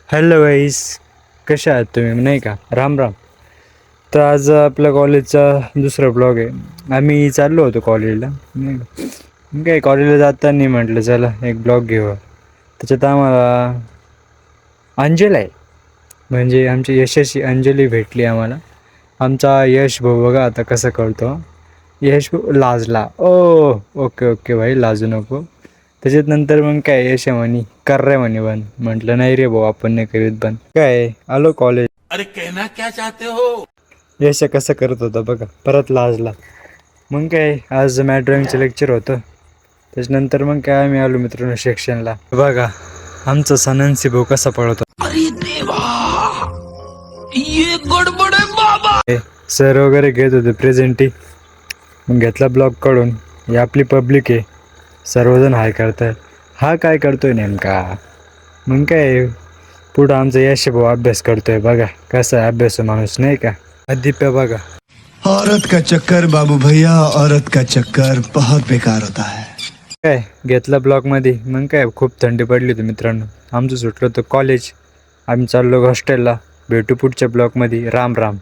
Hello गाईस, कशा आहात तुम्ही? नाही का, राम राम. तर आज आपल्या कॉलेजचा दुसरा ब्लॉग आहे. आम्ही चाललो होतो कॉलेजला, नाही का. मग काय कॉलेजला जाताना म्हटलं चला एक ब्लॉग घेऊ. त्याच्यात आम्हाला अंजली आहे, म्हणजे आमची यशस्वी अंजली भेटली आम्हाला. आमचा यश भाऊ बघा आता कसं कळतो. यश भाऊ लाजला. ओके ओके भाई, लाजू नको. त्याच्यात नंतर मग काय यश म्हणे कर रे म्हणे बन. म्हटलं नाही रे भाऊ, आपण नाही करीत बन. काय आलो कॉलेज. अरे कहना क्या चाहते हो? यश कसं करत होता बघा, परत लाजला. मग काय आज मॅथ ड्रॉइंगचं लेक्चर होतं. त्याच्यानंतर मग काय आम्ही आलो मित्रांनो सेक्शनला. बघा आमचा सनन्सी भाऊ कसा पळवतो. अरे देवा, ये गडबड है बाबा. सर वगैरे घेत होते प्रेझेंटी. मग घेतला ब्लॉग काढून. ही आपली पब्लिक आहे, सर्वजण हाय करतात. हा काय करतोय नेमका. मग काय पुढं आमचा यश भाऊ अभ्यास करतोय. बघा कसा आहे अभ्यास माणूस, नाही का. दिप्या बघा. औरत का चक्कर बाबू भैया, औरत का चक्कर बहुत बेकार होता है. काय घेतला ब्लॉकमध्ये. मग काय खूप थंडी पडली होती मित्रांनो. आमचं सुटलं होतं कॉलेज. आम्ही चाललो हॉस्टेलला. भेटू पुढच्या ब्लॉकमध्ये. राम राम.